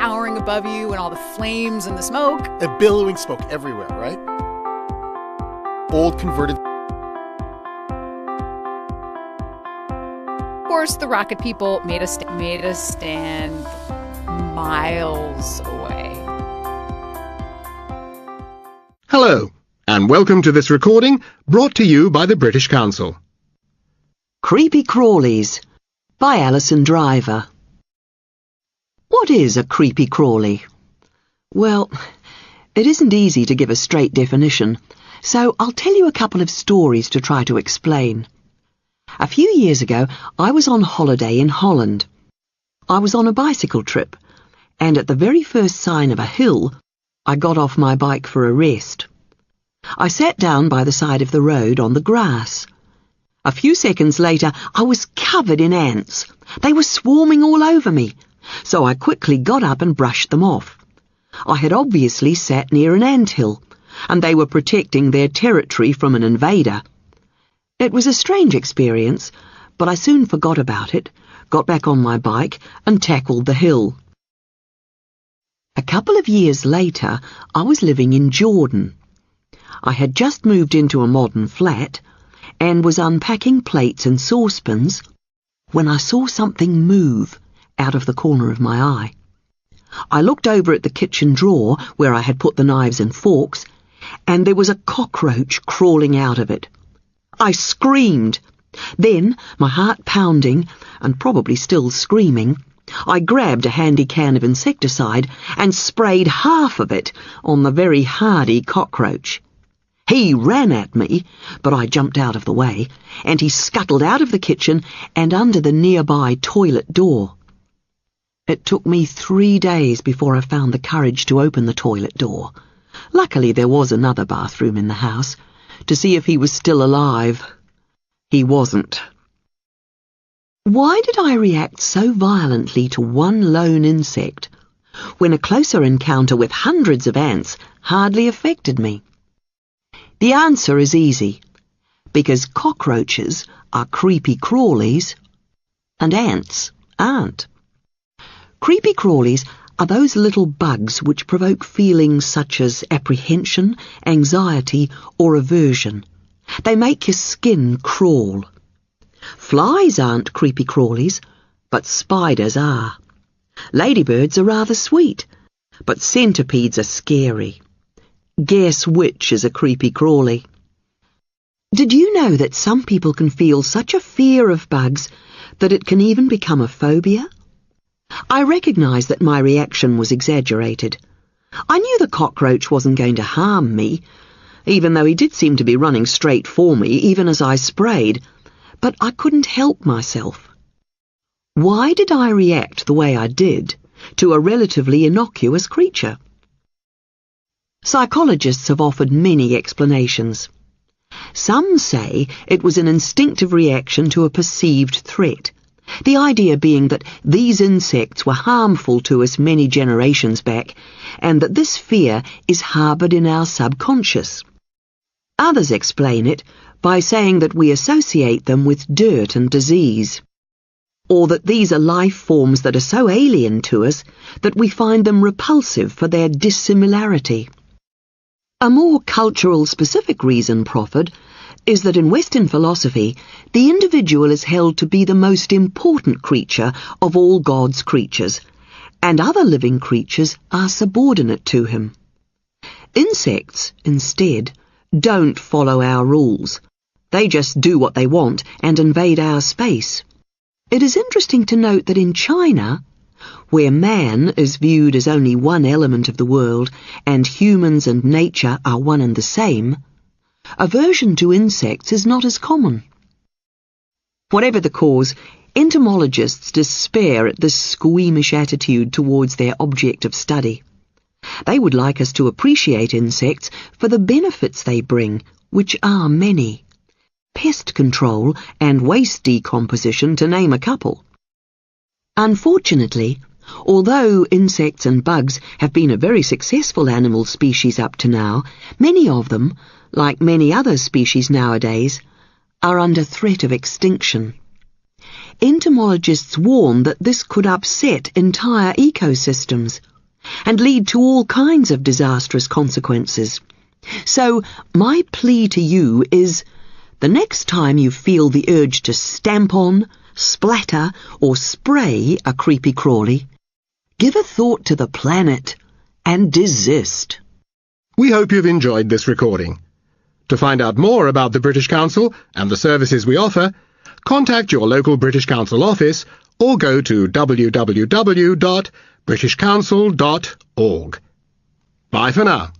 towering above you and all the flames and the smoke. A billowing smoke everywhere, right? Old converted. Of course, the rocket people made us stand miles away. Hello, and welcome to this recording brought to you by the British Council. Creepy Crawlies by Alison Driver. What is a creepy crawly? Well, it isn't easy to give a straight definition, so I'll tell you a couple of stories to try to explain. A few years ago, I was on holiday in Holland. I was on a bicycle trip, and at the very first sign of a hill, I got off my bike for a rest. I sat down by the side of the road on the grass. A few seconds later, I was covered in ants. They were swarming all over me, so I quickly got up and brushed them off. I had obviously sat near an anthill, and they were protecting their territory from an invader. It was a strange experience, but I soon forgot about it, got back on my bike, and tackled the hill. A couple of years later, I was living in Jordan. I had just moved into a modern flat and was unpacking plates and saucepans when I saw something move out of the corner of my eye. I looked over at the kitchen drawer where I had put the knives and forks, and there was a cockroach crawling out of it. I screamed. Then, my heart pounding and probably still screaming, I grabbed a handy can of insecticide and sprayed half of it on the very hardy cockroach. He ran at me, but I jumped out of the way, and he scuttled out of the kitchen and under the nearby toilet door. It took me 3 days before I found the courage to open the toilet door. Luckily there was another bathroom in the house, to see if he was still alive. He wasn't. Why did I react so violently to one lone insect, when a closer encounter with hundreds of ants hardly affected me? The answer is easy, because cockroaches are creepy crawlies, and ants aren't. Creepy crawlies are those little bugs which provoke feelings such as apprehension, anxiety, or aversion. They make your skin crawl. Flies aren't creepy crawlies, but spiders are. Ladybirds are rather sweet, but centipedes are scary. Guess which is a creepy crawly? Did you know that some people can feel such a fear of bugs that it can even become a phobia? I recognise that my reaction was exaggerated. I knew the cockroach wasn't going to harm me, even though he did seem to be running straight for me, even as I sprayed, but I couldn't help myself. Why did I react the way I did to a relatively innocuous creature? Psychologists have offered many explanations. Some say it was an instinctive reaction to a perceived threat, the idea being that these insects were harmful to us many generations back, and that this fear is harboured in our subconscious. Others explain it by saying that we associate them with dirt and disease, or that these are life forms that are so alien to us that we find them repulsive for their dissimilarity. A more cultural-specific reason proffered is that in Western philosophy, the individual is held to be the most important creature of all God's creatures, and other living creatures are subordinate to him. Insects, instead, don't follow our rules. They just do what they want and invade our space. It is interesting to note that in China, where man is viewed as only one element of the world and humans and nature are one and the same, aversion to insects is not as common. Whatever the cause, entomologists despair at this squeamish attitude towards their object of study. They would like us to appreciate insects for the benefits they bring, which are many. Pest control and waste decomposition, to name a couple. Unfortunately, although insects and bugs have been a very successful animal species up to now, many of them, like many other species nowadays, are under threat of extinction. Entomologists warn that this could upset entire ecosystems, and lead to all kinds of disastrous consequences. So, my plea to you is, the next time you feel the urge to stamp on, splatter, or spray a creepy crawly, give a thought to the planet and desist. We hope you've enjoyed this recording. To find out more about the British Council and the services we offer, contact your local British Council office or go to www.britishcouncil.org. Bye for now.